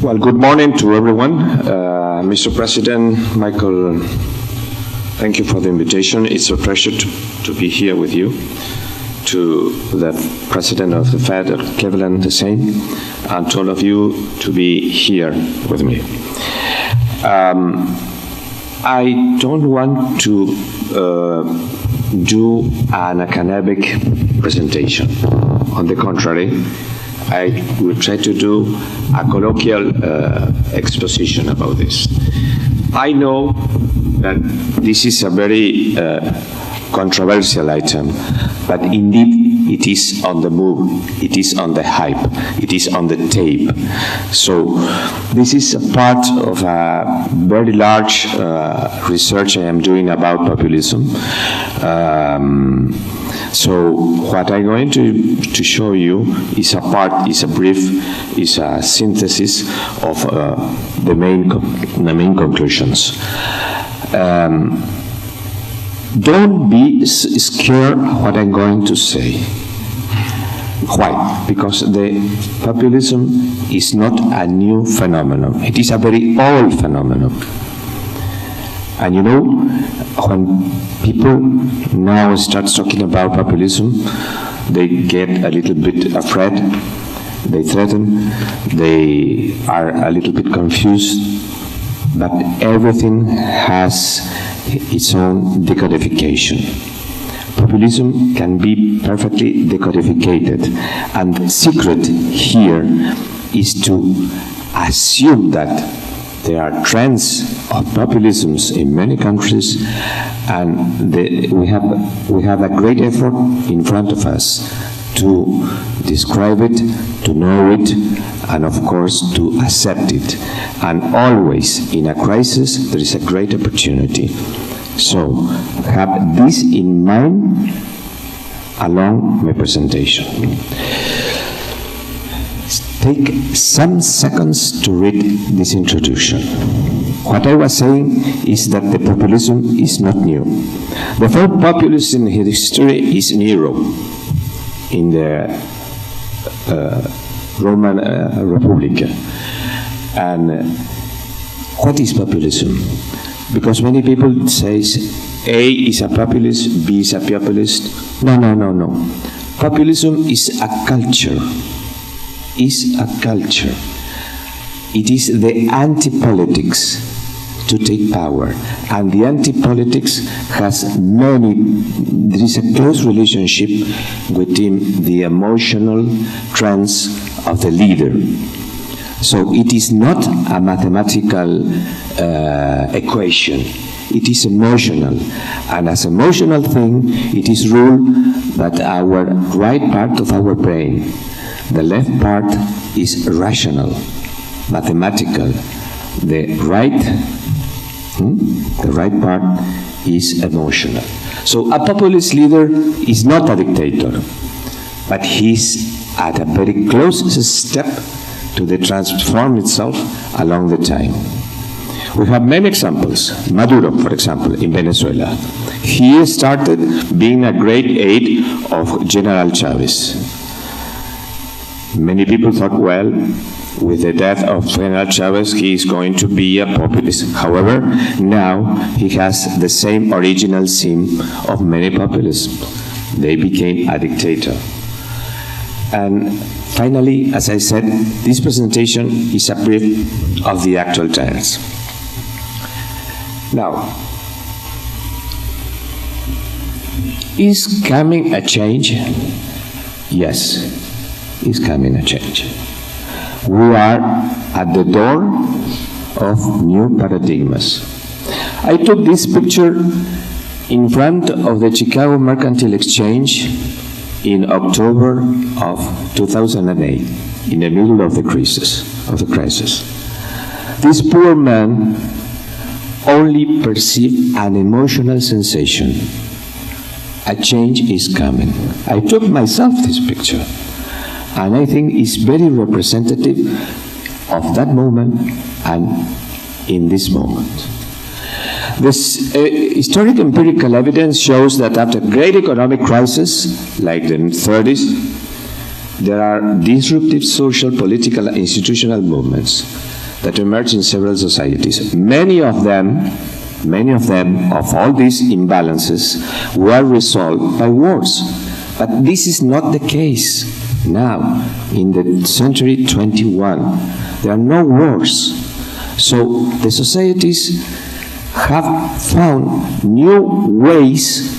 Well, good morning to everyone. Mr. President, Michael, thank you for the invitation. It's a pleasure to be here with you. To the President of the Fed, Cleveland, the same, and to all of you to be here with me. I don't want to do an academic presentation. On the contrary, I will try to do a colloquial exposition about this. I know that this is a very controversial item, but indeed it is on the move, it is on the hype, it is on the tape. So this is a part of a very large research I am doing about populism. So what I'm going to show you is a brief, is a synthesis of the main conclusions. Don't be scared what I'm going to say. Why? Because the populism is not a new phenomenon. It is a very old phenomenon. And you know, when people now start talking about populism, they get a little bit afraid, they threaten, they are a little bit confused, but everything has its own decodification. Populism can be perfectly decodificated, and the secret here is to assume that there are trends of populisms in many countries, and we have a great effort in front of us to describe it, to know it, and of course to accept it. And always in a crisis there is a great opportunity. So have this in mind along my presentation. Take some seconds to read this introduction. What I was saying is that the populism is not new. The first populist in history is Nero in the Roman Republic. And what is populism? Because many people say A is a populist, B is a populist. No. Populism is a culture. Is a culture. It is the anti-politics to take power. And the anti-politics has there is a close relationship within the emotional trends of the leader. So it is not a mathematical equation. It is emotional. And as emotional thing, it is ruled that our right part of our brain, the left part is rational, mathematical. The right part is emotional. So a populist leader is not a dictator, but he's at a very close step to the transform itself along the time. We have many examples. Maduro, for example, in Venezuela. He started being a great aide of General Chavez. Many people thought, well, with the death of General Chavez, he is going to be a populist. However, now he has the same original sin of many populists. They became a dictator. And finally, as I said, this presentation is a brief of the actual trends. Now, is coming a change? Yes. Is coming a change. We are at the door of new paradigms. I took this picture in front of the Chicago Mercantile Exchange in October of 2008, in the middle of the crisis. This poor man only perceived an emotional sensation. A change is coming. I took myself this picture. And I think it's very representative of that moment and in this moment. This historic empirical evidence shows that after great economic crisis, like the 30s, there are disruptive social, political, and institutional movements that emerge in several societies. Many of them, of all these imbalances, were resolved by wars. But this is not the case now, in the century 21. There are no wars. So the societies have found new ways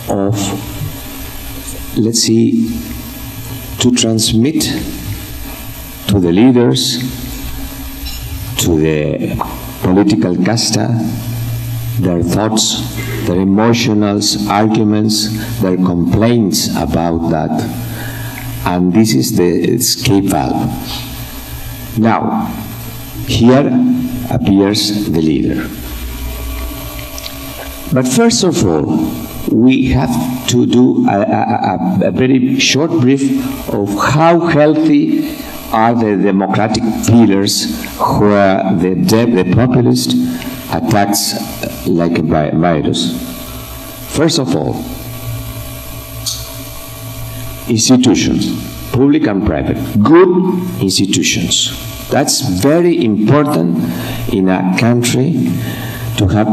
of, let's see, to transmit to the leaders, to the political casta, their thoughts, their emotional arguments, their complaints about that. And this is the escape valve. Now, here appears the leader. But first of all, we have to do a very short brief of how healthy are the democratic pillars where the populist attacks like a virus. First of all, institutions, public and private, good institutions. That's very important in a country to have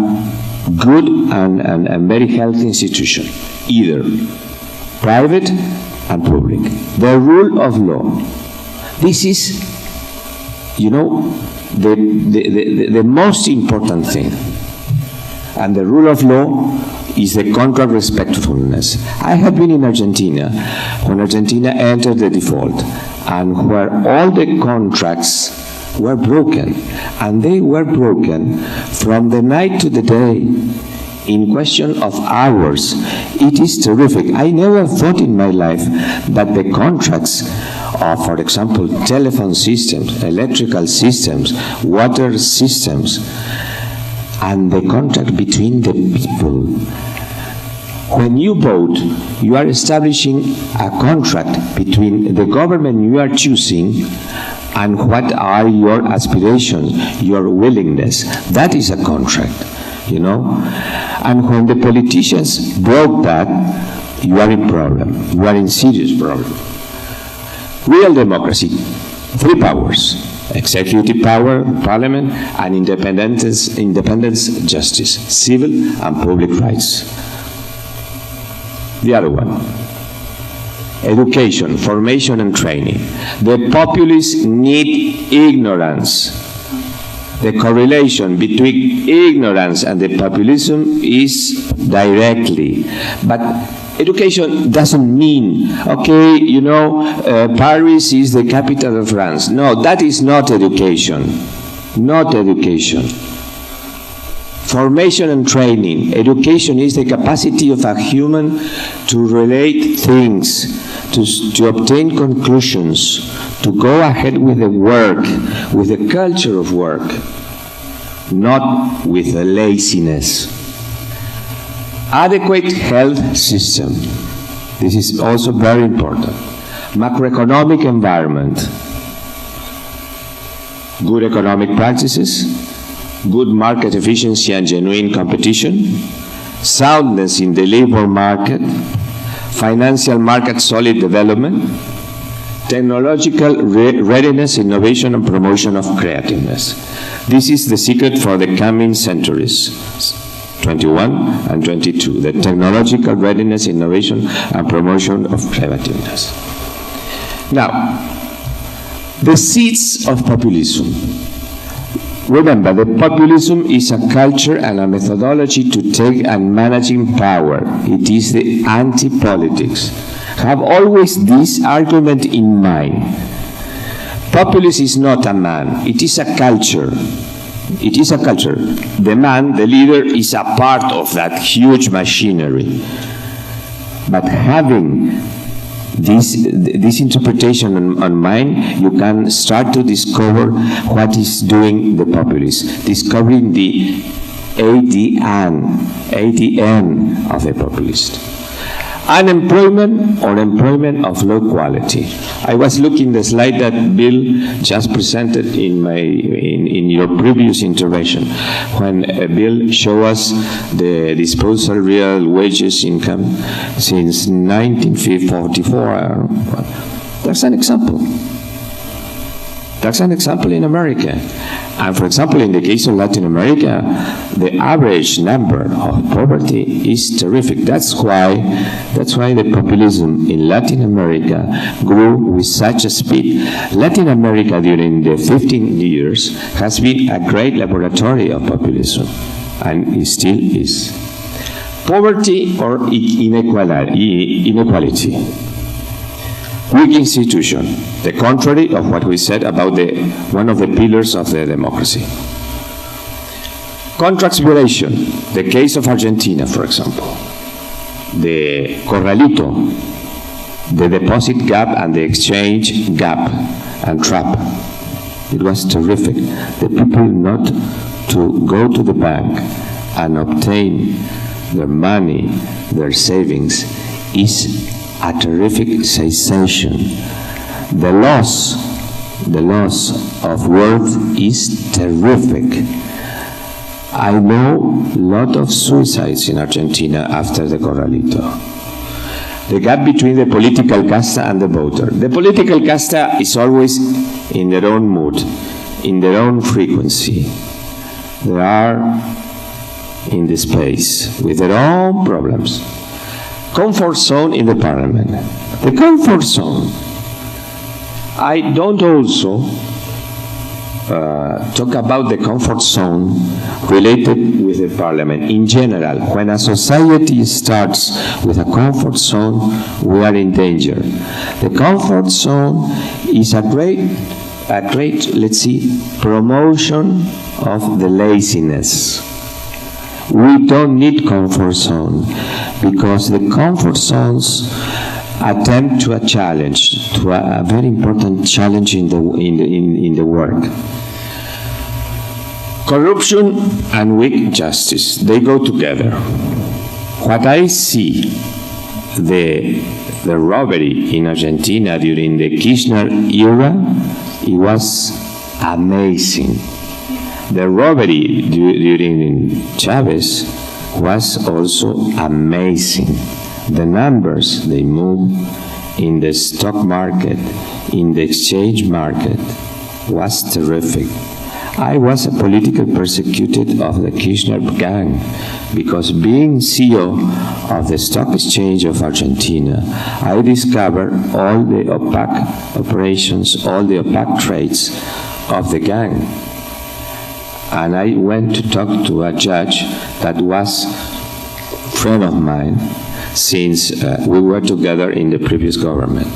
good and very healthy institution, either private and public. The rule of law. This is, you know, the most important thing. And the rule of law is the contract respectfulness. I have been in Argentina when Argentina entered the default and where all the contracts were broken, and they were broken from the night to the day in question of hours. It is terrific. I never thought in my life that the contracts of, for example, telephone systems, electrical systems, water systems, and the contract between the people. When you vote, you are establishing a contract between the government you are choosing and what are your aspirations, your willingness. That is a contract, you know? And when the politicians broke that, you are in problem. You are in serious problem. Real democracy, three powers: executive power, parliament, and independence, justice, civil and public rights. The other one, education, formation and training. The populace need ignorance. The correlation between ignorance and the populism is directly. But education doesn't mean, okay, you know, Paris is the capital of France. No, that is not education. Not education. Formation and training. Education is the capacity of a human to relate things, to obtain conclusions, to go ahead with the work, with the culture of work, not with the laziness. Adequate health system. This is also very important. Macroeconomic environment. Good economic practices, good market efficiency and genuine competition, soundness in the labor market, financial market solid development, technological readiness, innovation, and promotion of creativeness. This is the secret for the coming centuries, 21 and 22, the technological readiness, innovation, and promotion of creativeness. Now, the seeds of populism. Remember, the populism is a culture and a methodology to take and managing power. It is the anti-politics. Have always this argument in mind. Populism is not a man, it is a culture. It is a culture. The man, the leader, is a part of that huge machinery. But having this interpretation on mind, you can start to discover what is doing the populist, discovering the ADN of the populist. Unemployment or employment of low quality. I was looking the slide that Bill just presented in your previous intervention, when Bill showed us the disposable real wages income since 1944. That's an example. That's an example in America. And for example, in the case of Latin America, the average number of poverty is terrific. That's why the populism in Latin America grew with such a speed. Latin America during the 15 years has been a great laboratory of populism, and it still is. Poverty or inequality. Weak institution, the contrary of what we said about one of the pillars of the democracy. Contracts violation, the case of Argentina, for example. The corralito, the deposit gap and the exchange gap and trap. It was terrific. The people not to go to the bank and obtain their money, their savings, is a terrific sensation. The loss of worth is terrific. I know a lot of suicides in Argentina after the corralito. The gap between the political casta and the voter. The political casta is always in their own mood, in their own frequency. They are in the space with their own problems. Comfort zone in the parliament. The comfort zone. I don't also talk about the comfort zone related with the parliament. In general, when a society starts with a comfort zone, we are in danger. The comfort zone is a great, let's see, promotion of the laziness. We don't need comfort zone because the comfort zones attempt to a challenge, to a very important challenge in the work. Corruption and weak justice, they go together. What I see, the robbery in Argentina during the Kirchner era, it was amazing. The robbery during Chavez was also amazing. The numbers they moved in the stock market, in the exchange market, was terrific. I was a political persecuted of the Kirchner gang because being CEO of the stock exchange of Argentina, I discovered all the opaque operations, all the opaque trades of the gang. And I went to talk to a judge that was a friend of mine since we were together in the previous government.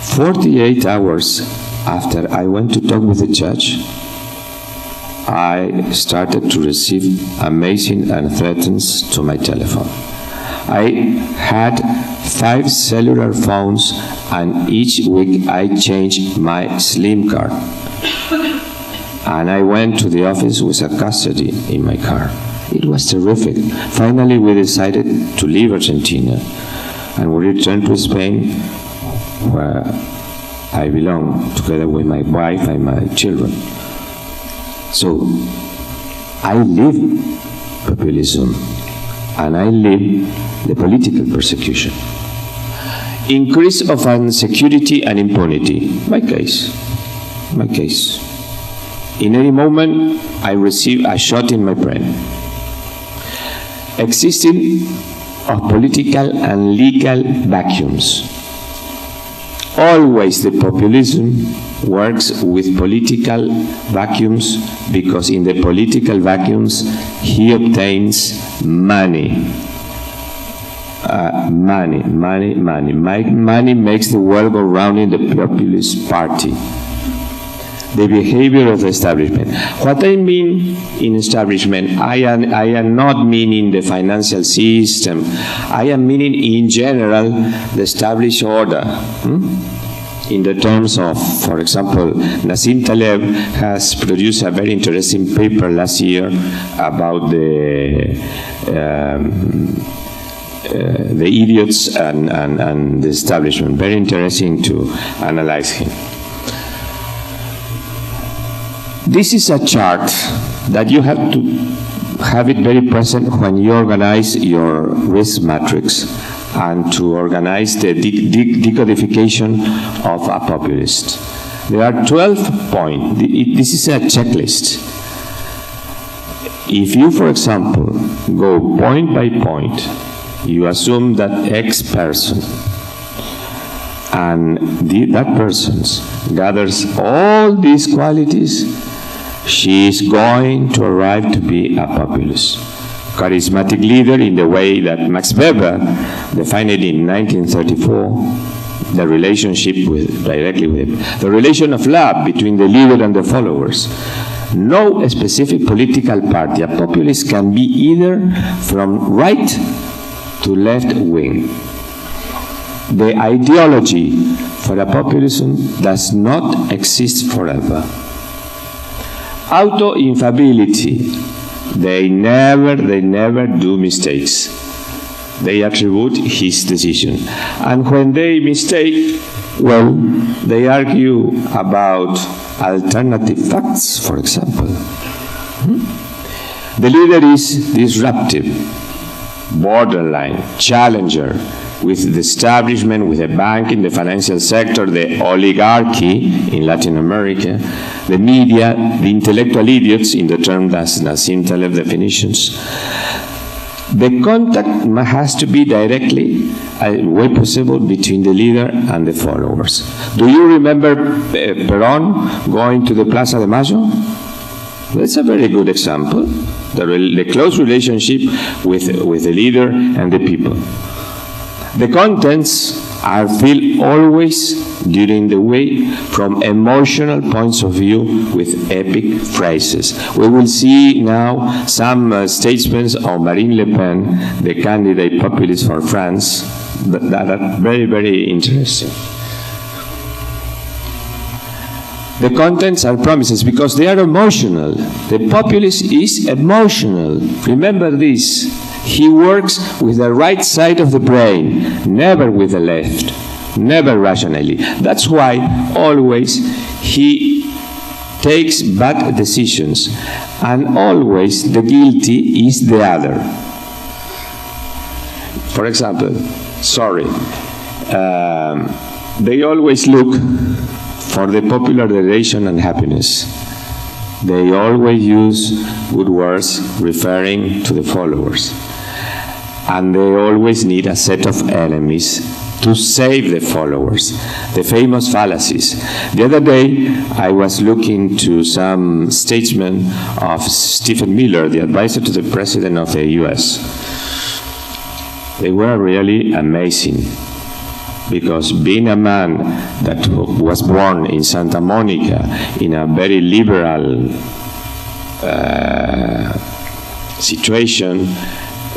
48 hours after I went to talk with the judge, I started to receive amazing and threats to my telephone. I had 5 cellular phones, and each week I changed my SIM card. And I went to the office with a custody in my car. It was terrific. Finally, we decided to leave Argentina, and we returned to Spain, where I belong, together with my wife and my children. So, I live populism, and I live the political persecution. Increase of insecurity and impunity. My case. In any moment, I receive a shot in my brain. Existing of political and legal vacuums. Always the populism works with political vacuums because in the political vacuums he obtains money. Money makes the world go round in the populist party. The behavior of the establishment. What I mean in establishment, I am not meaning the financial system. I am meaning in general the established order. In the terms of, for example, Nassim Taleb has produced a very interesting paper last year about the idiots and the establishment. Very interesting to analyze him. This is a chart that you have to have it very present when you organize your risk matrix and to organize the decodification of a populist. There are 12 points. This is a checklist. If you, for example, go point by point, you assume that X person, and that person gathers all these qualities, she is going to arrive to be a populist. Charismatic leader in the way that Max Weber defined it in 1934, the relationship directly with him, the relation of love between the leader and the followers. No specific political party. A populist can be either from right to left wing. The ideology for a populism does not exist forever. Auto-infallibility. They never do mistakes. They attribute his decision. And when they mistake, well, they argue about alternative facts, for example. The leader is disruptive, borderline, challenger, with the establishment, with the bank in the financial sector, the oligarchy in Latin America, the media, the intellectual idiots, in the term that's Nassim Taleb definitions. The contact has to be directly, where possible, between the leader and the followers. Do you remember Perón going to the Plaza de Mayo? That's a very good example. The close relationship with the leader and the people. The contents are filled always during the way from emotional points of view with epic phrases. We will see now some statements of Marine Le Pen, the candidate populist for France, that are very, very interesting. The contents are promises because they are emotional. The populist is emotional. Remember this. He works with the right side of the brain, never with the left, never rationally. That's why always he takes bad decisions, and always the guilty is the other. For example, they always look for the popular adoration and happiness. They always use good words referring to the followers. And they always need a set of enemies to save the followers. The famous fallacies. The other day, I was looking to some statement of Stephen Miller, the advisor to the president of the US. They were really amazing, because being a man that was born in Santa Monica in a very liberal situation,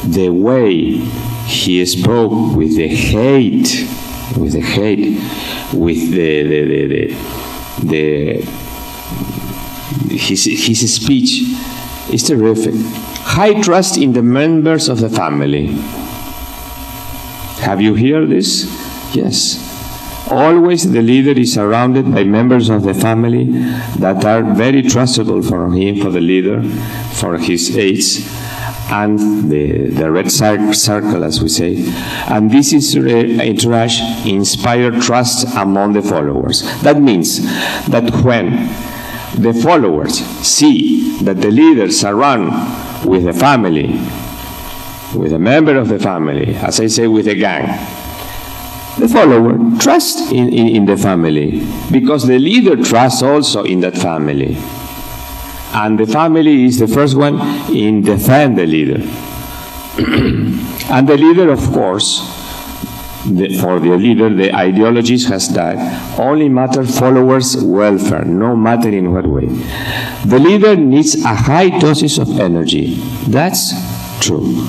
the way he spoke with the hate, his speech is terrific. High trust in the members of the family. Have you heard this? Yes. Always the leader is surrounded by members of the family that are very trustable for him, for the leader, for his aides, and the red circle, as we say. And this is entourage inspire trust among the followers. That means that when the followers see that the leader surround with the family, with a member of the family, as I say, with a gang, the follower trusts in the family, because the leader trusts also in that family. And the family is the first one in defend the leader. And the leader, of course, for the leader, the ideologies has that only matter followers' welfare, no matter in what way. The leader needs a high dosage of energy. That's true.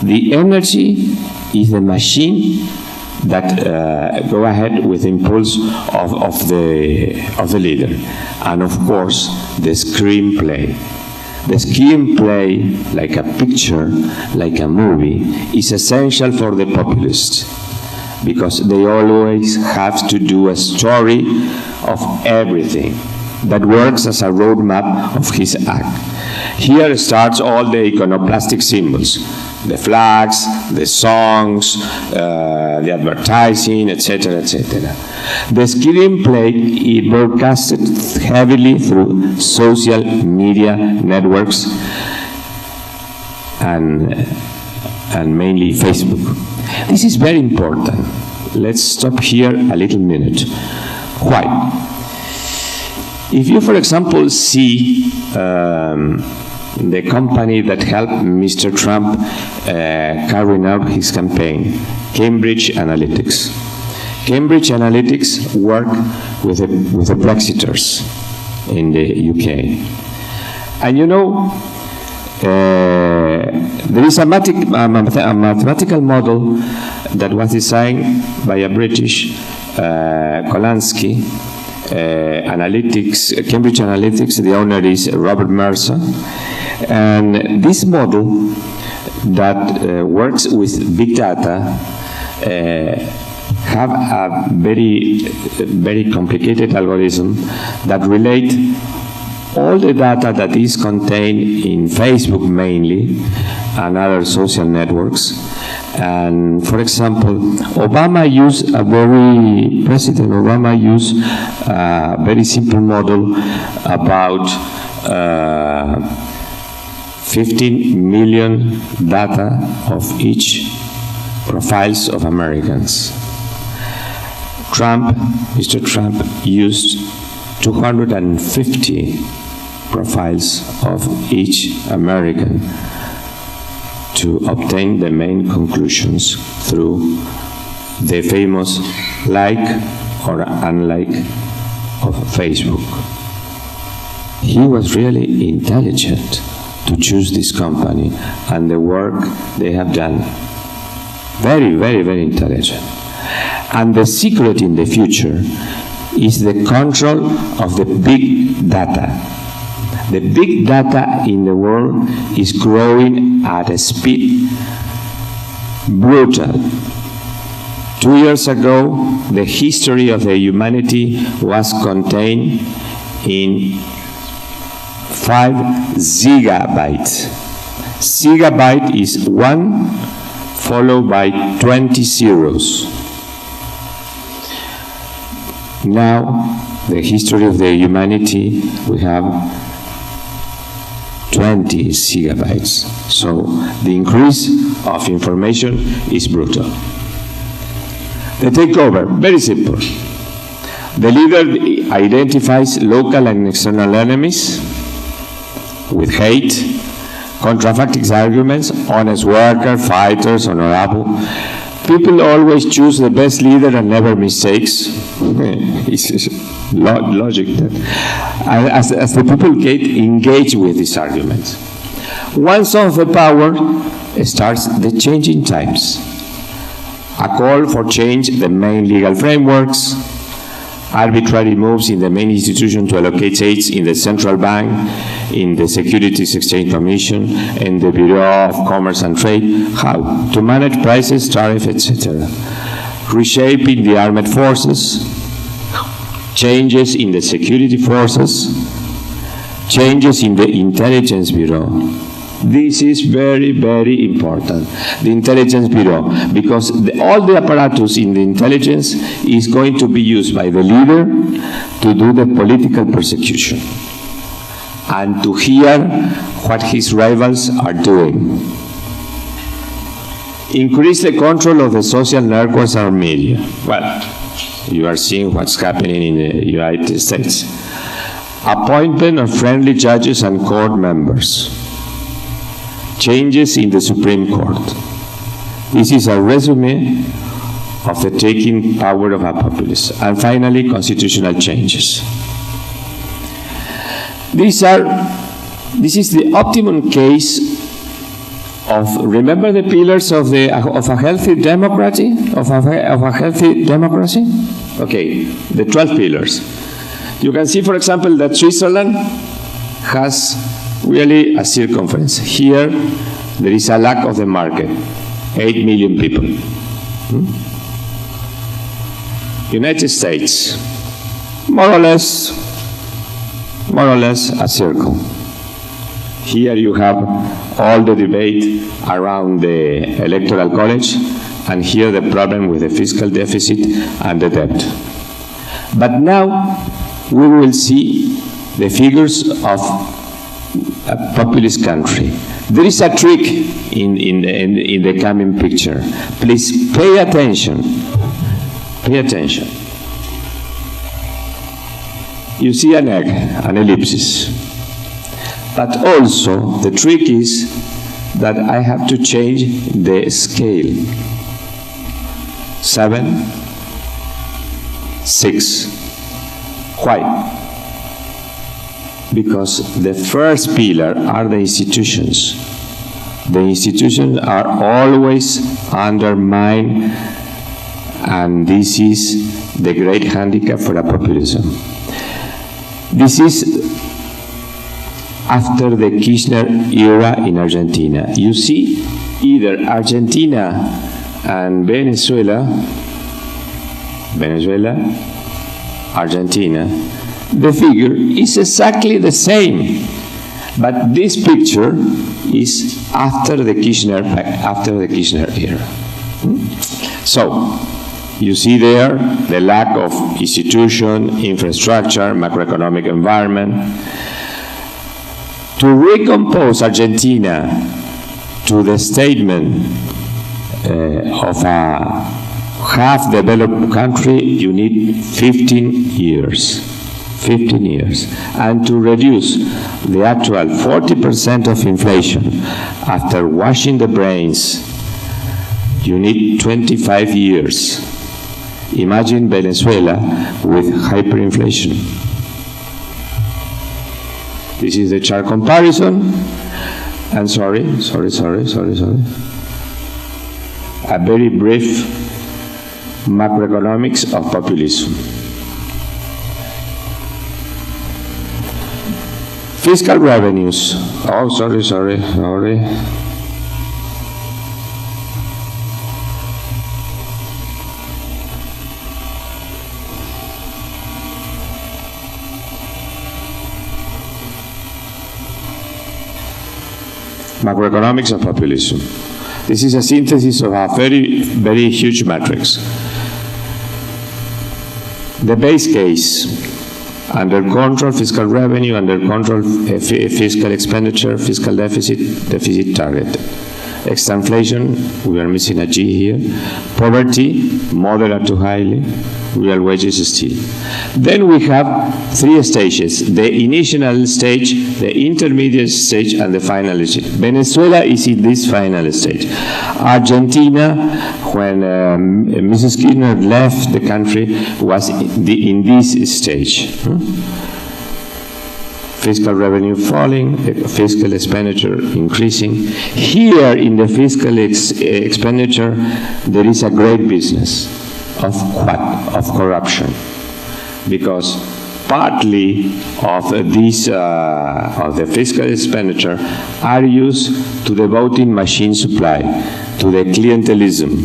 The energy is the machine that go ahead with the impulse of the leader. And of course, the screenplay. The screenplay, like a picture, like a movie, is essential for the populist, because they always have to do a story of everything that works as a roadmap of his act. Here starts all the iconoclastic symbols. the flags, the songs, the advertising, etc., etc. The screenplay is broadcasted heavily through social media networks and mainly Facebook. This is very important. Let's stop here a little minute. Why? If you, for example, see the company that helped Mr. Trump carrying out his campaign, Cambridge Analytica. Cambridge Analytica work with the Brexiters in the UK. And you know, there is a mathematical model that was designed by a British, Kolansky, Cambridge Analytica. The owner is Robert Mercer. And this model that works with big data have a very complicated algorithm that relate all the data that is contained in Facebook mainly and other social networks. And for example, President Obama used a very simple model about 15 million data of each profiles of Americans. Mr. Trump used 250 profiles of each American to obtain the main conclusions through the famous like or unlike of Facebook. He was really intelligent to choose this company and the work they have done. Very, very, very intelligent. And the secret in the future is the control of the big data. The big data in the world is growing at a speed brutal. 2 years ago, the history of the humanity was contained in 5 gigabytes. Gigabyte is 1 followed by 20 zeros. Now, the history of the humanity, we have 20 gigabytes. So the increase of information is brutal. The takeover, very simple. The leader identifies local and external enemies with hate, contrafactic arguments, honest worker, fighters, honorable. People always choose the best leader and never mistakes. It's logic. As the people get engaged with these arguments. Once on the power, starts the changing times. A call for change the main legal frameworks, arbitrary moves in the main institution to allocate aids in the central bank, in the Securities Exchange Commission, in the Bureau of Commerce and Trade, how to manage prices, tariffs, etc. Reshaping the armed forces, changes in the security forces, changes in the intelligence bureau. This is very, very important, the intelligence bureau, because all the apparatus in the intelligence is going to be used by the leader to do the political persecution and to hear what his rivals are doing. Increase the control of the social networks and media. Well, you are seeing what's happening in the United States. Appointment of friendly judges and court members. Changes in the Supreme Court. This is a resume of the taking power of a populace. And finally, constitutional changes. This is the optimum case of, remember the pillars of a healthy democracy? Okay, the 12 pillars. You can see, for example, that Switzerland has really a circumference. Here, there is a lack of the market, 8 million people. United States, more or less a circle. Here you have all the debate around the Electoral College, and here the problem with the fiscal deficit and the debt. But now we will see the figures of a populist country. There is a trick in the coming picture. Please pay attention. Pay attention. You see an egg, an ellipsis. But also, the trick is that I have to change the scale. 7, 6. Why? Because the first pillar are the institutions. The institutions are always undermined, and this is the great handicap for a populism. This is after the Kirchner era in Argentina. You see, either Argentina and Venezuela, Argentina, the figure is exactly the same. But this picture is after the Kirchner era. So, you see there the lack of institution, infrastructure, macroeconomic environment. To recompose Argentina to the statement of a half-developed country, you need 15 years. 15 years. And to reduce the actual 40% of inflation after washing the brains, you need 25 years. Imagine Venezuela with hyperinflation. This is the chart comparison. And sorry. A very brief macroeconomics of populism. Fiscal revenues. Oh, sorry. Macroeconomics of populism. This is a synthesis of a very, very huge matrix. The base case, under control fiscal revenue, under control fiscal expenditure, fiscal deficit target. Extra inflation, we are missing a G here. Poverty, moderate to highly. Real wages still. Then we have 3 stages: the initial stage, the intermediate stage, and the final stage. Venezuela is in this final stage. Argentina, when Mrs. Kirchner left the country, was in this stage. Fiscal revenue falling, fiscal expenditure increasing. Here in the fiscal expenditure, there is a great business. Of what? Of corruption. Because partly of this, of the fiscal expenditure are used to the voting machine supply, to the clientelism.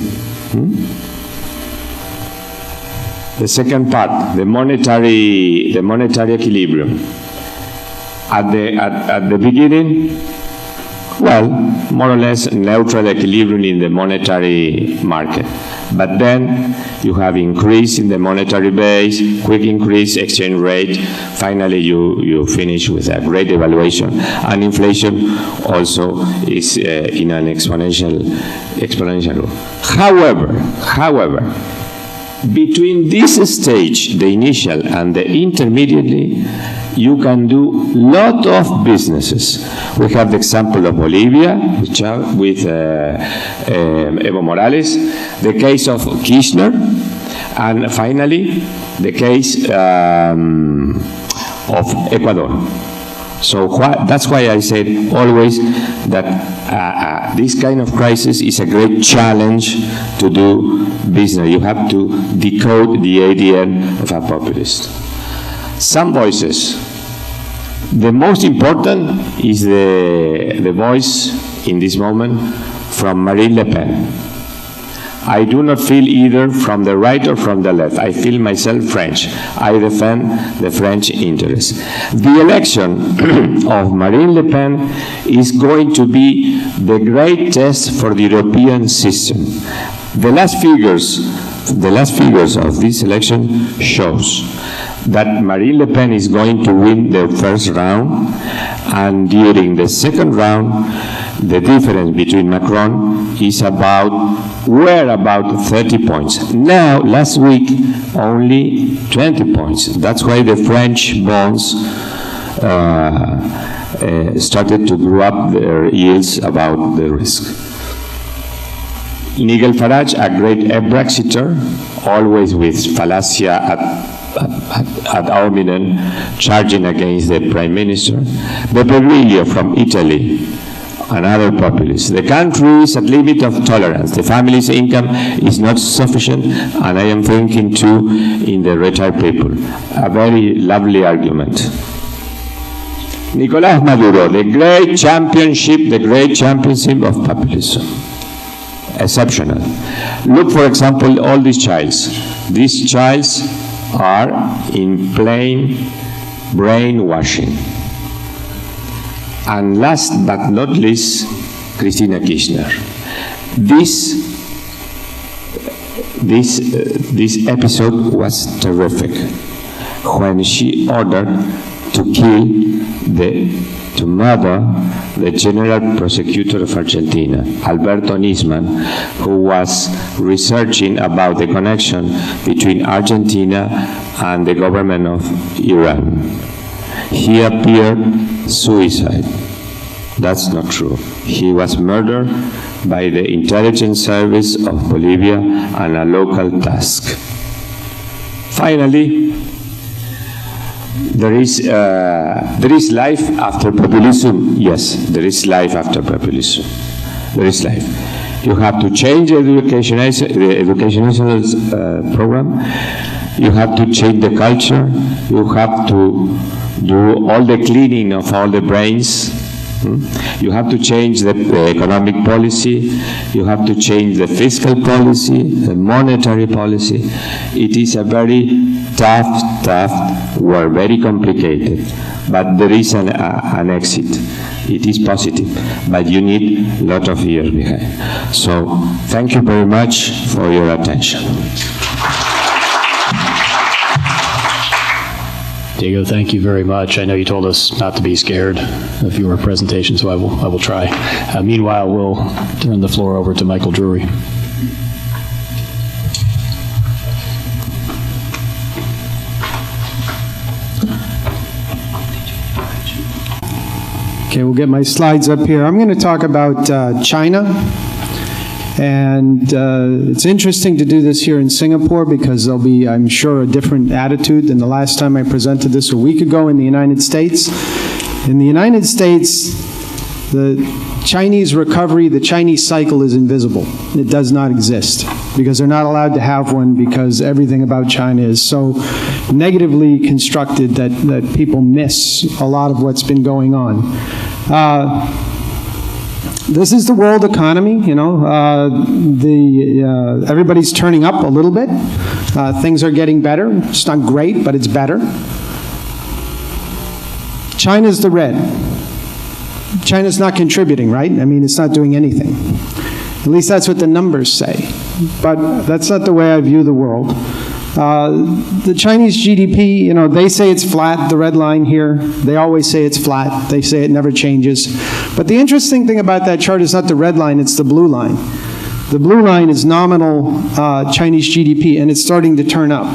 The second part, the monetary equilibrium. At the beginning, well, more or less neutral equilibrium in the monetary market. But then you have increase in the monetary base, quick increase, exchange rate. Finally, you finish with a great devaluation. And inflation also is in an exponential However, between this stage, the initial and the intermediately, you can do lot of businesses. We have the example of Bolivia, with Evo Morales, the case of Kirchner, and finally, the case of Ecuador. So that's why I said always that this kind of crisis is a great challenge to do business. You have to decode the ADN of a populist. Some voices. The most important is the voice in this moment from Marine Le Pen. I do not feel either from the right or from the left. I feel myself French. I defend the French interest. The election of Marine Le Pen is going to be the great test for the European system. The last figures of this election shows that Marine Le Pen is going to win the first round, and during the second round, the difference between Macron is about 30 points. Now, last week, only 20 points. That's why the French bonds started to grow up their yields about the risk. Nigel Farage, a great Brexiter, always with falacia ad hominem, charging against the Prime Minister. Beppe Grillo from Italy, another populist. The country is at limit of tolerance. The family's income is not sufficient, and I am thinking too in the retired people. A very lovely argument. Nicolás Maduro, the great championship of populism. Exceptional. Look, for example, all these childs. These childs are in plain brainwashing. And last but not least, Cristina Kirchner. This episode was terrific when she ordered to murder the general prosecutor of Argentina, Alberto Nisman, who was researching about the connection between Argentina and the government of Iran. He appeared suicide. That's not true. He was murdered by the intelligence service of Bolivia and a local task. Finally, there is life after populism. Yes, there is life after populism. There is life. You have to change the educational program. You have to change the culture. You have to do all the cleaning of all the brains. You have to change the economic policy. You have to change the fiscal policy, the monetary policy. It is a very tough work, very complicated. But there is an exit. It is positive, but you need a lot of years behind. So thank you very much for your attention. Diego, thank you very much. I know you told us not to be scared of your presentation, so I will try. Meanwhile, we'll turn the floor over to Michael Drury. Okay, we'll get my slides up here. I'm going to talk about China. And it's interesting to do this here in Singapore because there'll be, I'm sure, a different attitude than the last time I presented this a week ago in the United States. In the United States, the Chinese recovery, the Chinese cycle is invisible. It does not exist because they're not allowed to have one because everything about China is so negatively constructed that people miss a lot of what's been going on. This is the world economy, you know. Everybody's turning up a little bit. Things are getting better. It's not great, but it's better. China's the red. China's not contributing, right? I mean, it's not doing anything. At least that's what the numbers say. But that's not the way I view the world. The Chinese GDP, you know, they say it's flat, the red line here. They always say it's flat. They say it never changes. But the interesting thing about that chart is not the red line, it's the blue line. The blue line is nominal Chinese GDP, and it's starting to turn up.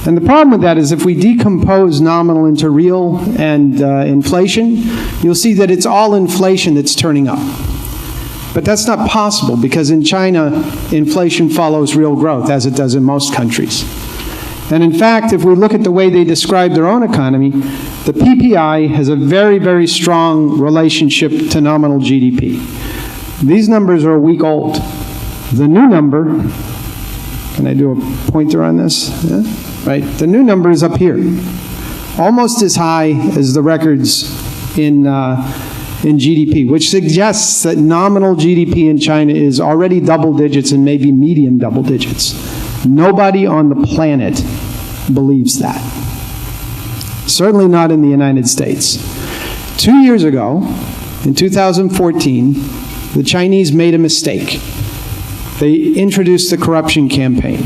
And the problem with that is if we decompose nominal into real and inflation, you'll see that it's all inflation that's turning up. But that's not possible because in China, inflation follows real growth, as it does in most countries. And in fact, if we look at the way they describe their own economy, the PPI has a very, very strong relationship to nominal GDP. These numbers are a week old. The new number, can I do a pointer on this? Yeah? Right. The new number is up here, almost as high as the records in in GDP, which suggests that nominal GDP in China is already double digits and maybe medium double digits. Nobody on the planet believes that. Certainly not in the United States. 2 years ago, in 2014, the Chinese made a mistake. They introduced the corruption campaign.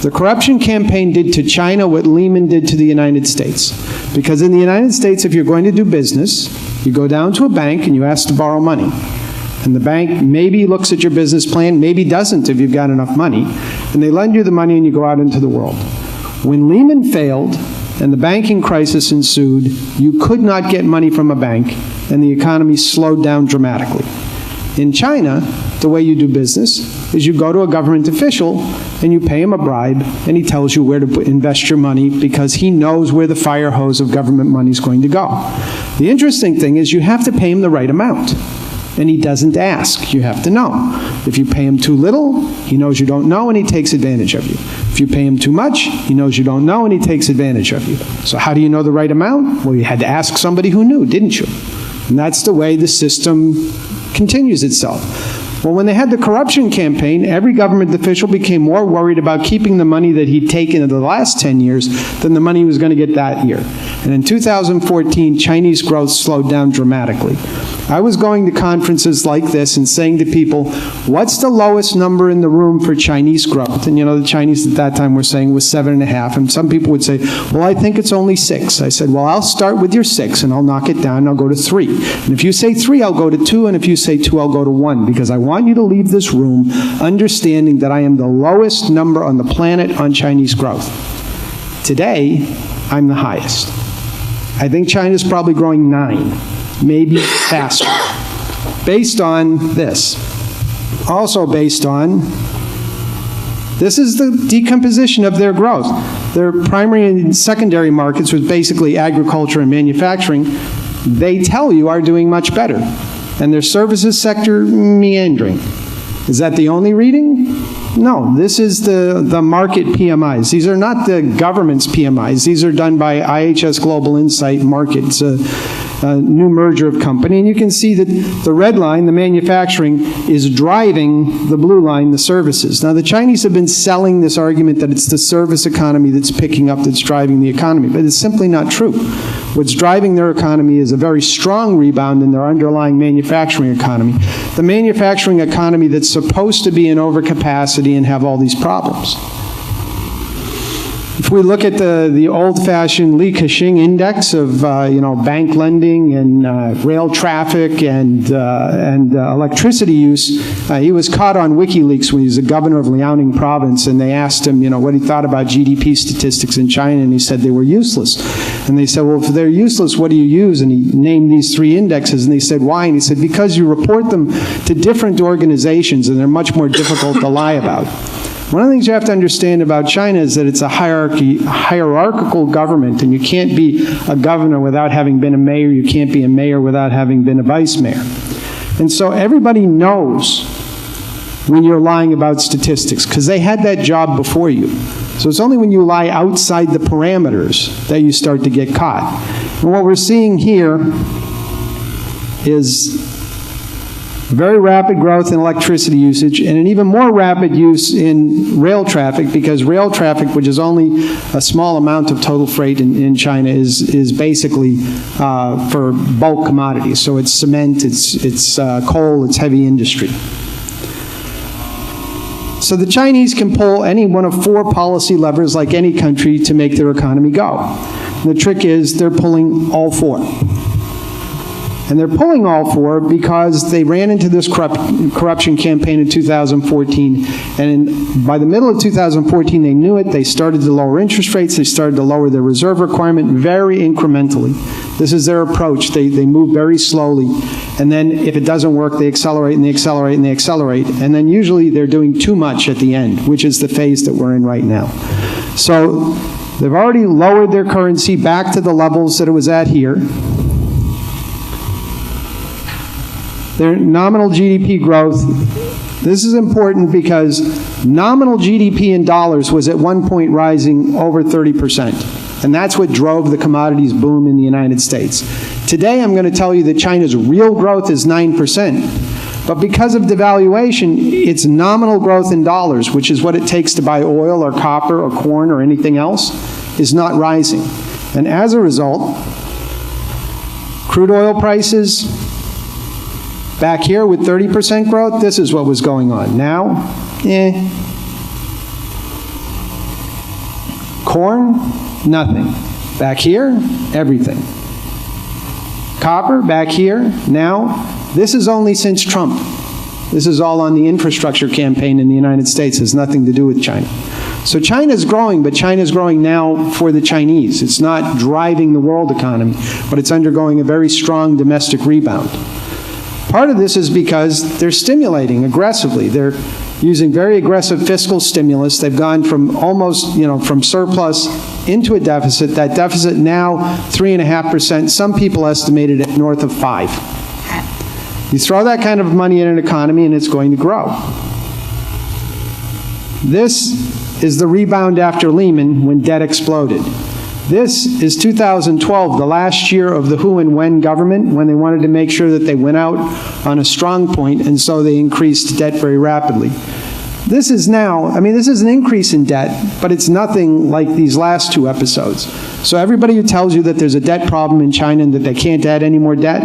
The corruption campaign did to China what Lehman did to the United States. Because in the United States, if you're going to do business, you go down to a bank and you ask to borrow money. And the bank maybe looks at your business plan, maybe doesn't if you've got enough money, and they lend you the money and you go out into the world. When Lehman failed and the banking crisis ensued, you could not get money from a bank, and the economy slowed down dramatically. In China, the way you do business is you go to a government official and you pay him a bribe, and he tells you where to invest your money because he knows where the fire hose of government money is going to go. The interesting thing is you have to pay him the right amount, and he doesn't ask. You have to know. If you pay him too little, he knows you don't know, and he takes advantage of you. If you pay him too much, he knows you don't know, and he takes advantage of you. So how do you know the right amount? Well, you had to ask somebody who knew, didn't you? And that's the way the system continues itself. Well, when they had the corruption campaign, every government official became more worried about keeping the money that he'd taken in the last 10 years than the money he was going to get that year. And in 2014, Chinese growth slowed down dramatically. I was going to conferences like this and saying to people, what's the lowest number in the room for Chinese growth? And you know, the Chinese at that time were saying was 7.5, and some people would say, well, I think it's only 6. I said, well, I'll start with your 6, and I'll knock it down, and I'll go to 3. And if you say 3, I'll go to 2, and if you say 2, I'll go to 1, because I want you to leave this room understanding that I am the lowest number on the planet on Chinese growth. Today, I'm the highest. I think China's probably growing 9. Maybe faster, based on this. Also based on, this is the decomposition of their growth. Their primary and secondary markets, was basically agriculture and manufacturing, they tell you are doing much better. And their services sector, meandering. Is that the only reading? No, this is the market PMIs. These are not the government's PMIs. These are done by IHS Global Insight Market. It's a new merger of company. And you can see that the red line, the manufacturing, is driving the blue line, the services. Now, the Chinese have been selling this argument that it's the service economy that's picking up, that's driving the economy. But it's simply not true. What's driving their economy is a very strong rebound in their underlying manufacturing economy. The manufacturing economy that's supposed to be in overcapacity and have all these problems. If we look at the old-fashioned Li Ka-shing index of bank lending and rail traffic and electricity use, he was caught on WikiLeaks when he was the governor of Liaoning province, and they asked him, what he thought about GDP statistics in China, and he said they were useless. And they said, well, if they're useless, what do you use? And he named these 3 indexes, and they said, why? And he said, because you report them to different organizations, and they're much more difficult to lie about. One of the things you have to understand about China is that it's a hierarchical government, and you can't be a governor without having been a mayor. You can't be a mayor without having been a vice mayor. And so everybody knows when you're lying about statistics, because they had that job before you. So it's only when you lie outside the parameters that you start to get caught. And what we're seeing here is very rapid growth in electricity usage, and an even more rapid use in rail traffic, because rail traffic, which is only a small amount of total freight in China, is basically for bulk commodities. So it's cement, it's coal, it's heavy industry. So the Chinese can pull any one of 4 policy levers, like any country, to make their economy go. And the trick is they're pulling all 4. And they're pulling all 4 because they ran into this corruption campaign in 2014. And by the middle of 2014, they knew it. They started to lower interest rates. They started to lower their reserve requirement very incrementally. This is their approach. They move very slowly. And then if it doesn't work, they accelerate and they accelerate and they accelerate. And then usually they're doing too much at the end, which is the phase that we're in right now. So they've already lowered their currency back to the levels that it was at here. Their nominal GDP growth, this is important because nominal GDP in dollars was at one point rising over 30%. And that's what drove the commodities boom in the United States. Today, I'm going to tell you that China's real growth is 9%. But because of devaluation, its nominal growth in dollars, which is what it takes to buy oil or copper or corn or anything else, is not rising. And as a result, crude oil prices back here with 30% growth, this is what was going on. Now, corn, nothing. Back here, everything. Copper, back here, now, this is only since Trump. This is all on the infrastructure campaign in the United States. It has nothing to do with China. So China's growing, but China's growing now for the Chinese. It's not driving the world economy, but it's undergoing a very strong domestic rebound. Part of this is because they're stimulating aggressively. They're using very aggressive fiscal stimulus. They've gone from almost, from surplus into a deficit. That deficit now 3.5%. Some people estimated it north of 5%. You throw that kind of money in an economy and it's going to grow. This is the rebound after Lehman when debt exploded. This is 2012, the last year of the Hu and Wen government, when they wanted to make sure that they went out on a strong point, and so they increased debt very rapidly. This is now, this is an increase in debt, but it's nothing like these last two episodes. So everybody who tells you that there's a debt problem in China and that they can't add any more debt,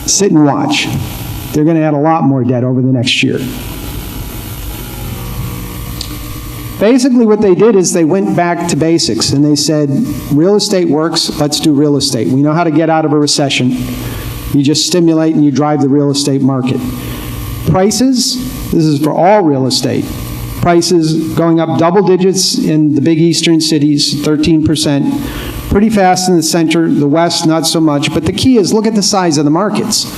sit and watch. They're going to add a lot more debt over the next year. Basically what they did is they went back to basics and they said, real estate works, let's do real estate. We know how to get out of a recession. You just stimulate and you drive the real estate market. Prices, this is for all real estate. Prices going up double digits in the big eastern cities, 13%. Pretty fast in the center, the west not so much. But the key is look at the size of the markets.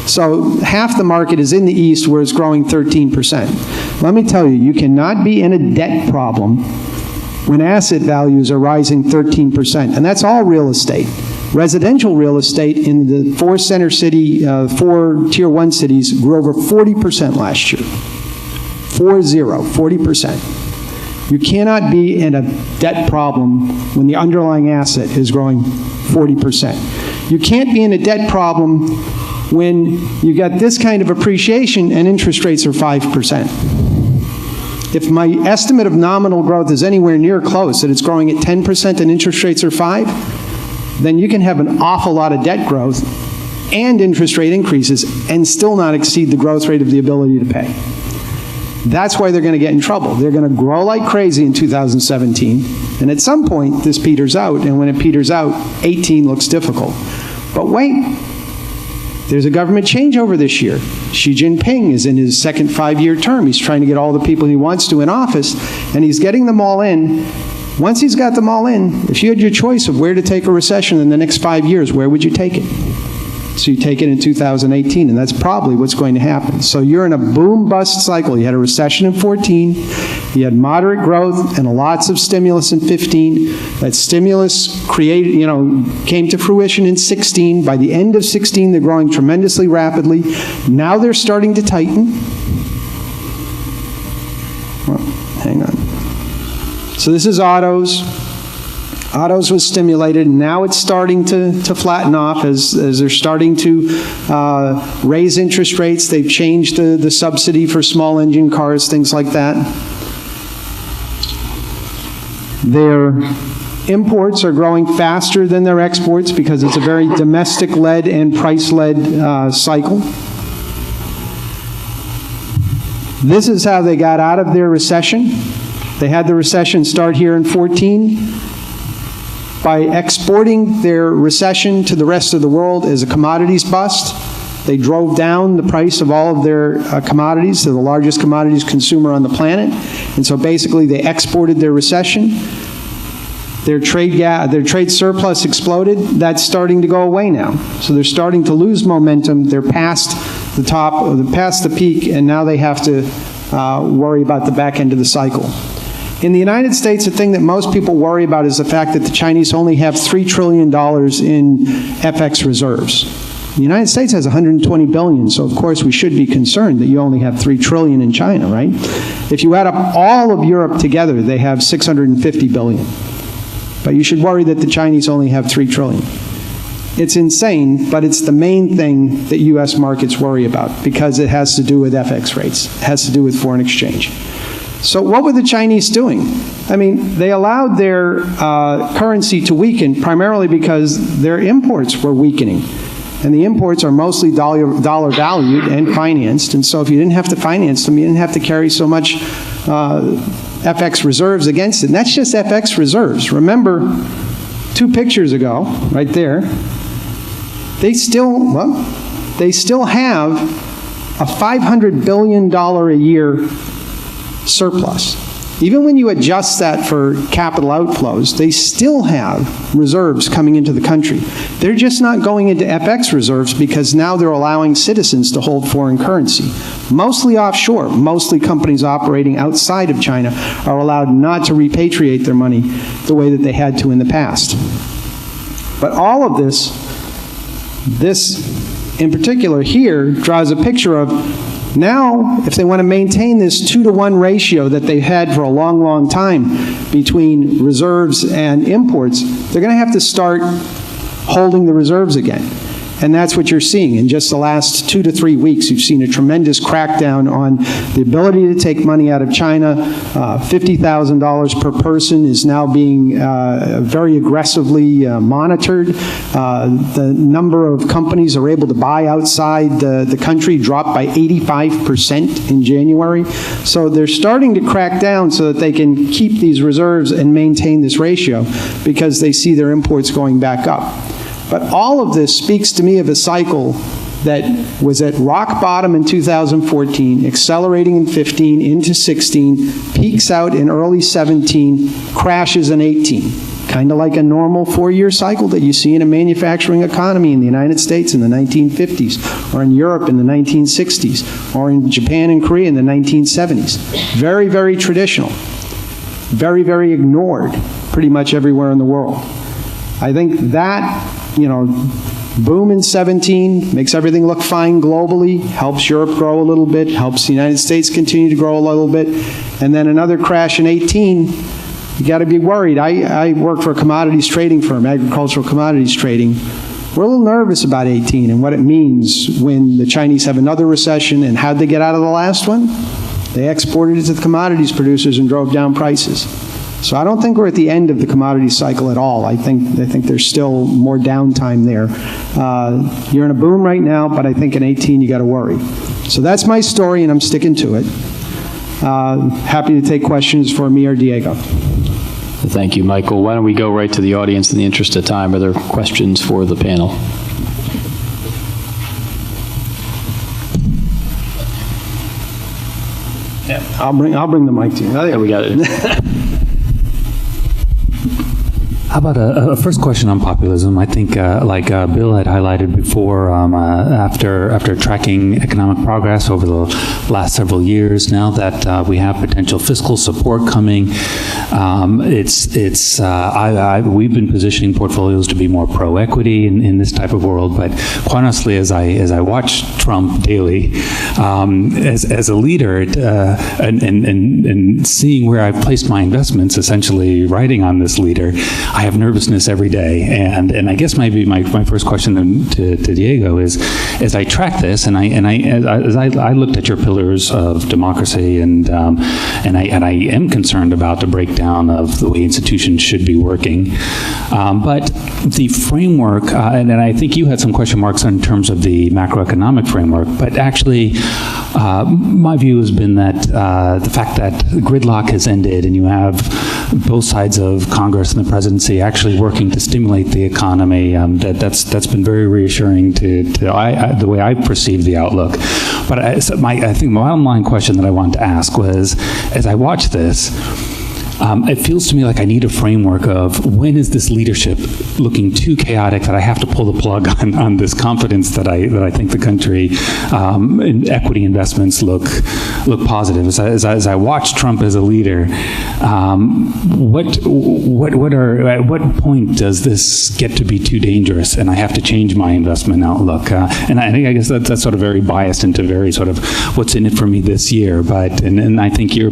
So half the market is in the east where it's growing 13%. Let me tell you, you cannot be in a debt problem when asset values are rising 13%. And that's all real estate. Residential real estate in the four tier 1 cities grew over 40% last year. 40%. You cannot be in a debt problem when the underlying asset is growing 40%. You can't be in a debt problem when you got this kind of appreciation and interest rates are 5%. If my estimate of nominal growth is anywhere near close, that it's growing at 10% and interest rates are 5%, then you can have an awful lot of debt growth and interest rate increases and still not exceed the growth rate of the ability to pay. That's why they're going to get in trouble. They're going to grow like crazy in 2017, and at some point this peters out, and when it peters out, 18 looks difficult. But wait, there's a government changeover this year. Xi Jinping is in his second 5-year term. He's trying to get all the people he wants to in office, and he's getting them all in. Once he's got them all in, if you had your choice of where to take a recession in the next 5 years, where would you take it? So you take it in 2018, and that's probably what's going to happen. So you're in a boom-bust cycle. You had a recession in 14, you had moderate growth and lots of stimulus in 15. That stimulus came to fruition in 16. By the end of 16, they're growing tremendously rapidly. Now they're starting to tighten. Well, hang on. So this is autos. Autos was stimulated, and now it's starting to flatten off as they're starting to raise interest rates. They've changed the subsidy for small engine cars, things like that. Their imports are growing faster than their exports because it's a very domestic-led and price-led cycle. This is how they got out of their recession. They had the recession start here in 14. By exporting their recession to the rest of the world as a commodities bust, they drove down the price of all of their commodities to the largest commodities consumer on the planet. And so basically they exported their recession. Their trade surplus exploded. That's starting to go away now. So they're starting to lose momentum. They're past the top, past the peak, and now they have to worry about the back end of the cycle. In the United States, the thing that most people worry about is the fact that the Chinese only have $3 trillion in FX reserves. The United States has $120 billion, so of course we should be concerned that you only have $3 trillion in China, right? If you add up all of Europe together, they have $650 billion. But you should worry that the Chinese only have $3 trillion. It's insane, but it's the main thing that U.S. markets worry about because it has to do with FX rates. It has to do with foreign exchange. So what were the Chinese doing? I mean, they allowed their currency to weaken primarily because their imports were weakening. And the imports are mostly dollar valued and financed. And so if you didn't have to finance them, you didn't have to carry so much FX reserves against it. And that's just FX reserves. Remember, 2 pictures ago, right there, they still have a $500 billion a year surplus. Even when you adjust that for capital outflows, they still have reserves coming into the country. They're just not going into FX reserves because now they're allowing citizens to hold foreign currency. Mostly offshore, mostly companies operating outside of China are allowed not to repatriate their money the way that they had to in the past. But all of this in particular here draws a picture of now, if they want to maintain this 2-to-1 ratio that they've had for a long, long time between reserves and imports, they're going to have to start holding the reserves again. And that's what you're seeing. In just the last 2 to 3 weeks, you've seen a tremendous crackdown on the ability to take money out of China. $50,000 per person is now being very aggressively monitored. The number of companies that are able to buy outside the country dropped by 85% in January. So they're starting to crack down so that they can keep these reserves and maintain this ratio because they see their imports going back up. But all of this speaks to me of a cycle that was at rock bottom in 2014, accelerating in 15 into 16, peaks out in early 17, crashes in 18. Kind of like a normal 4-year cycle that you see in a manufacturing economy in the United States in the 1950s, or in Europe in the 1960s, or in Japan and Korea in the 1970s. Very, very traditional. Very, very ignored pretty much everywhere in the world. I think that, boom in 17 makes everything look fine globally, helps Europe grow a little bit, helps the United States continue to grow a little bit, and then another crash in 18, you got to be worried. I work for a commodities trading firm, agricultural commodities trading. We're a little nervous about 18 and what it means when the Chinese have another recession, and how'd they get out of the last one? They exported it to the commodities producers and drove down prices. So I don't think we're at the end of the commodity cycle at all. I think there's still more downtime there. You're in a boom right now, but I think in 18 you got to worry. So that's my story, and I'm sticking to it. Happy to take questions for me or Diego. Thank you, Michael. Why don't we go right to the audience in the interest of time? Are there questions for the panel? Yeah, I'll bring the mic to you. Oh, yeah, we got it. How about a first question on populism? I think, like Bill had highlighted before, after tracking economic progress over the last several years, now that we have potential fiscal support coming, we've been positioning portfolios to be more pro-equity in this type of world. But quite honestly, as I watch Trump daily, as a leader, and seeing where I've placed my investments, essentially riding on this leader, I have nervousness every day, and I guess maybe my first question to Diego is, as I track this, and as I looked at your pillars of democracy, and I am concerned about the breakdown of the way institutions should be working, but the framework, and I think you had some question marks in terms of the macroeconomic framework, but actually, my view has been that the fact that gridlock has ended, and you have both sides of Congress and the presidency actually working to stimulate the economy, that's been very reassuring to the way I perceive the outlook. But I think my bottom line question that I wanted to ask was, as I watch this, it feels to me like I need a framework of when is this leadership looking too chaotic that I have to pull the plug on this confidence that I think the country in equity investments look positive. As I watch Trump as a leader, at what point does this get to be too dangerous and I have to change my investment outlook? And I guess that's sort of very biased into very sort of what's in it for me this year. But and I think your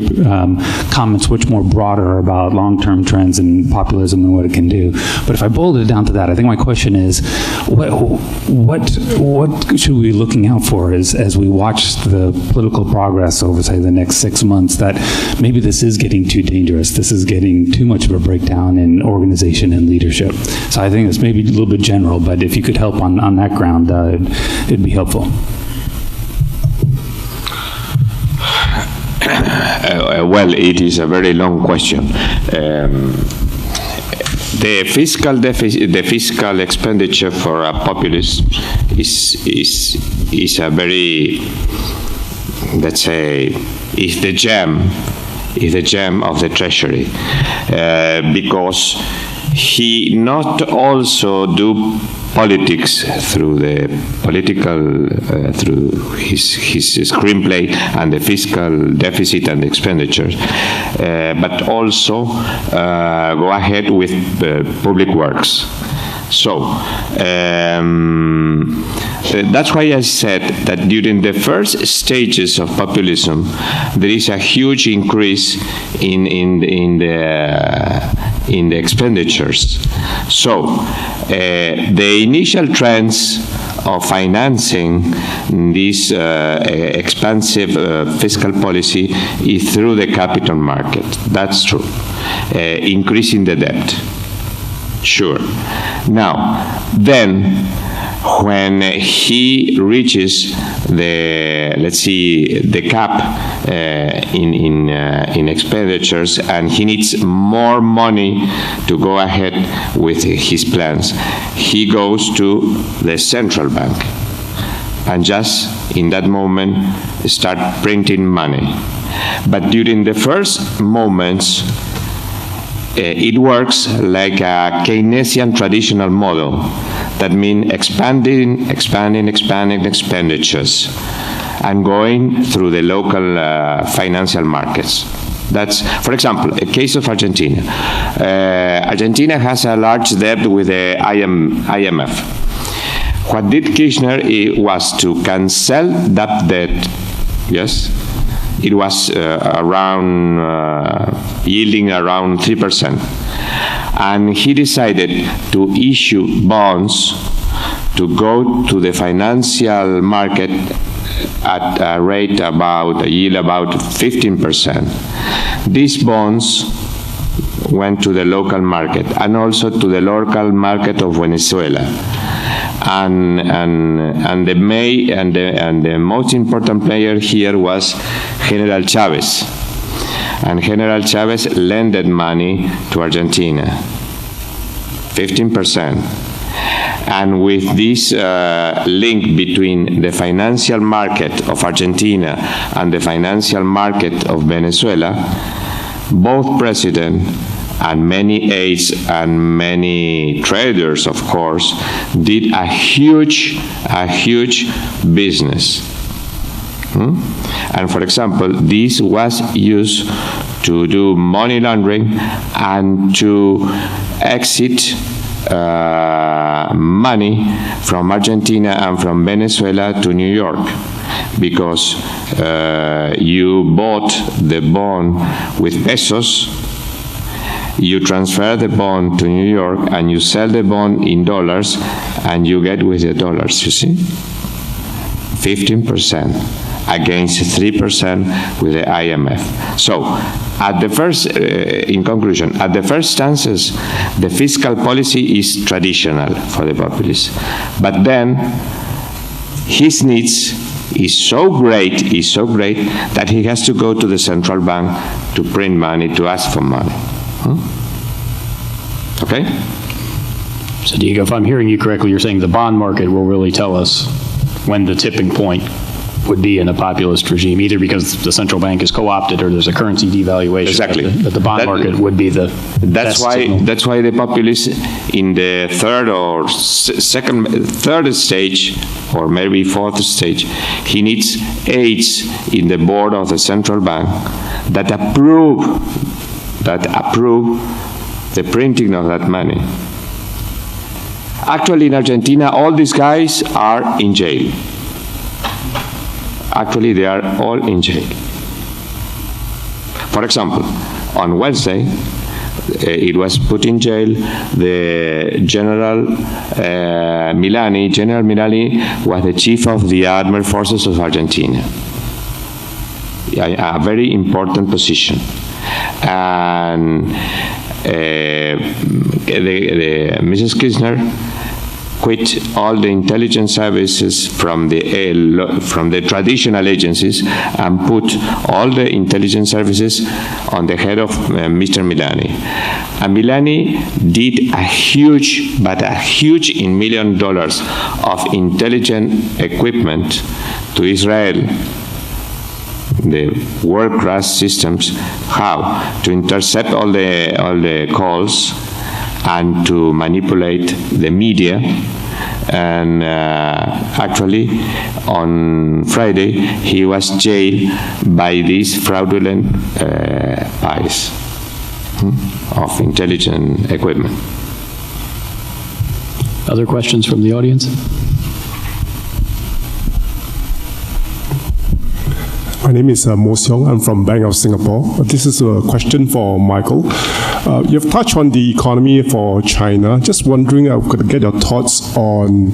comments, which more broad broader about long-term trends and populism and what it can do. But if I boiled it down to that, I think my question is, what should we be looking out for as we watch the political progress over, say, the next 6 months, that maybe this is getting too dangerous, this is getting too much of a breakdown in organization and leadership? So I think it's maybe a little bit general, but if you could help on that ground, it'd be helpful. Well, it is a very long question. The fiscal expenditure for a populist is a very, let's say, is the gem of the treasury, because he not also do politics through the political, through his screenplay and the fiscal deficit and expenditures, but also go ahead with public works. So that's why I said that during the first stages of populism, there is a huge increase in the expenditures. So the initial trends of financing this expansive fiscal policy is through the capital market. That's true. Increasing the debt. Sure. Now, then, when he reaches the, let's see, the cap in expenditures, and he needs more money to go ahead with his plans, he goes to the central bank and just in that moment start printing money. But during the first moments, it works like a Keynesian traditional model. That means expanding expenditures and going through the local financial markets. That's, for example, a case of Argentina. Argentina has a large debt with the IMF. What did Kirchner was to cancel that debt, yes? It was yielding around 3%. And he decided to issue bonds to go to the financial market at a rate a yield about 15%. These bonds went to the local market and also to the local market of Venezuela. And the most important player here was General Chavez. And General Chavez lended money to Argentina, 15%. And with this link between the financial market of Argentina and the financial market of Venezuela, both presidents and many aides and many traders, of course, did a huge business. And for example, this was used to do money laundering and to exit money from Argentina and from Venezuela to New York, because you bought the bond with pesos, you transfer the bond to New York, and you sell the bond in dollars, and you get with the dollars, you see? 15% against 3% with the IMF. So, at the first, in conclusion, at the first stances, the fiscal policy is traditional for the populists. But then, his needs is so great that he has to go to the central bank to print money, to ask for money. Okay? So Diego, if I'm hearing you correctly, you're saying the bond market will really tell us when the tipping point would be in a populist regime, either because the central bank is co-opted or there's a currency devaluation. Exactly. That the bond market would be the that's why the populists in the third stage, or maybe fourth stage, he needs aides in the board of the central bank that approve the printing of that money. Actually, in Argentina, all these guys are in jail. Actually, they are all in jail. For example, on Wednesday, it was put in jail the General Milani. General Milani was the chief of the Armed Forces of Argentina. A very important position. And Mrs. Kirchner quit all the intelligence services from the traditional agencies and put all the intelligence services on the head of Mr. Milani. And Milani did a huge $1 million of intelligence equipment to Israel, the world-class systems, how to intercept all the calls and to manipulate the media. And actually, on Friday, he was jailed by these fraudulent buys of intelligence equipment. Other questions from the audience? My name is Mo Seong. I'm from Bank of Singapore. This is a question for Michael. You've touched on the economy for China. Just wondering, I could get your thoughts on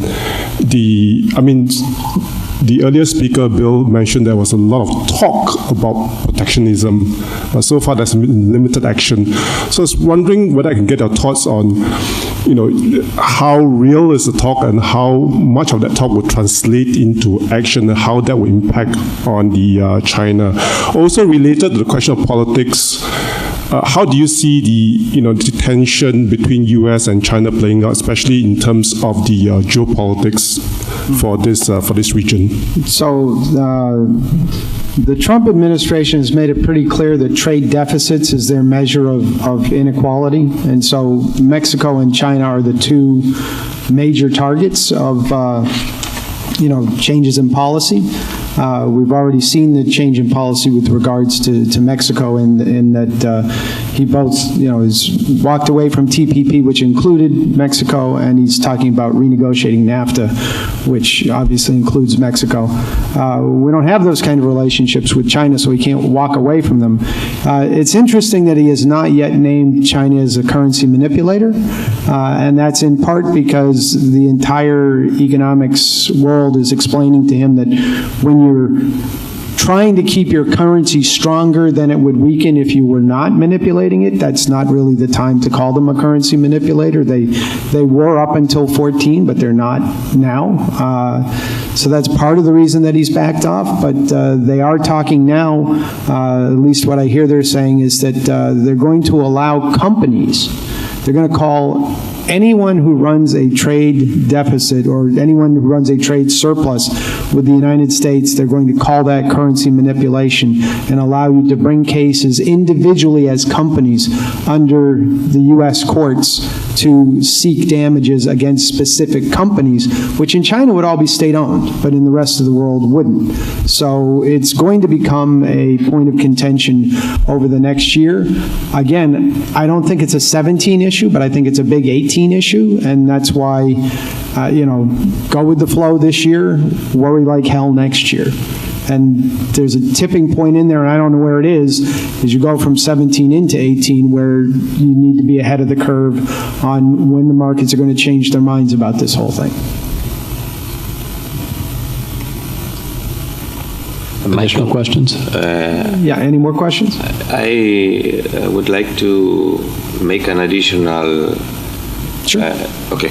the earlier speaker, Bill, mentioned there was a lot of talk about protectionism, but so far there's been limited action. So I was wondering whether I can get your thoughts on, how real is the talk and how much of that talk would translate into action and how that will impact on the China. Also related to the question of politics, how do you see the tension between U.S. and China playing out, especially in terms of the geopolitics for this region? So the Trump administration has made it pretty clear that trade deficits is their measure of inequality, and so Mexico and China are the two major targets of changes in policy. We've already seen the change in policy with regards to Mexico in that he both, has walked away from TPP, which included Mexico, and he's talking about renegotiating NAFTA, which obviously includes Mexico. We don't have those kind of relationships with China, so we can't walk away from them. It's interesting that he has not yet named China as a currency manipulator, and that's in part because the entire economics world is explaining to him that when you're trying to keep your currency stronger than it would weaken if you were not manipulating it, that's not really the time to call them a currency manipulator. They were up until 14, but they're not now. So that's part of the reason that he's backed off, but they are talking now, at least what I hear they're saying is that they're going to allow companies, they're going to call anyone who runs a trade deficit or anyone who runs a trade surplus with the United States, they're going to call that currency manipulation and allow you to bring cases individually as companies under the U.S. courts to seek damages against specific companies, which in China would all be state-owned, but in the rest of the world wouldn't. So it's going to become a point of contention over the next year. Again, I don't think it's a 17 issue, but I think it's a big 18 issue, and that's why, go with the flow this year, worry like hell next year. And there's a tipping point in there, and I don't know where it is you go from 17 into 18, where you need to be ahead of the curve on when the markets are going to change their minds about this whole thing. Additional questions? Yeah, any more questions? I would like to make an additional... Sure. Okay.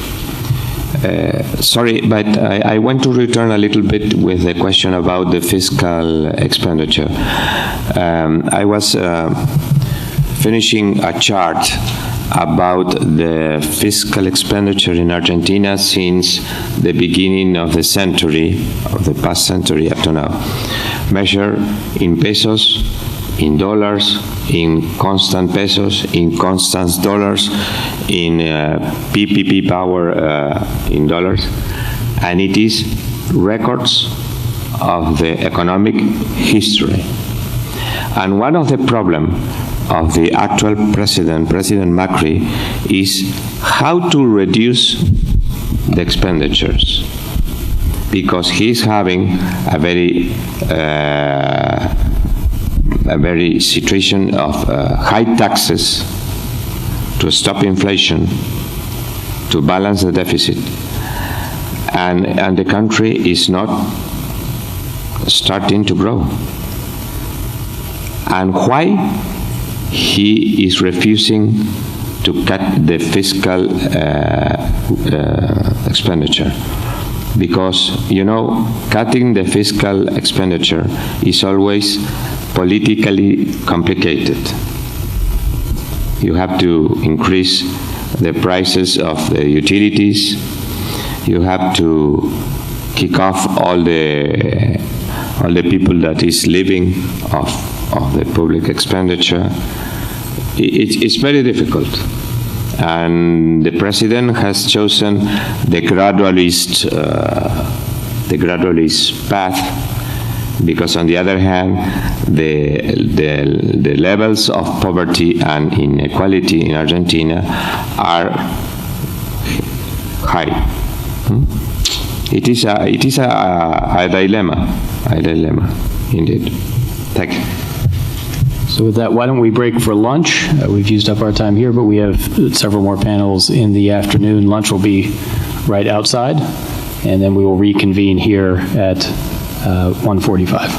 Sorry, but I want to return a little bit with the question about the fiscal expenditure. I was finishing a chart about the fiscal expenditure in Argentina since the beginning of the century, of the past century up to now, measured in pesos, in dollars, in constant pesos, in constant dollars, in PPP power in dollars, and it is records of the economic history. And one of the problems of the actual President Macri, is how to reduce the expenditures, because he's having a very a very situation of high taxes to stop inflation, to balance the deficit, and the country is not starting to grow. And why he is refusing to cut the fiscal expenditure? Because, cutting the fiscal expenditure is always politically complicated. You have to increase the prices of the utilities. You have to kick off all the people that is living of the public expenditure. It's very difficult. And the president has chosen the gradualist path, because on the other hand, the levels of poverty and inequality in Argentina are high. It is a dilemma, indeed. Thank you. So with that, why don't we break for lunch? We've used up our time here, but we have several more panels in the afternoon. Lunch will be right outside, and then we will reconvene here at 1:45.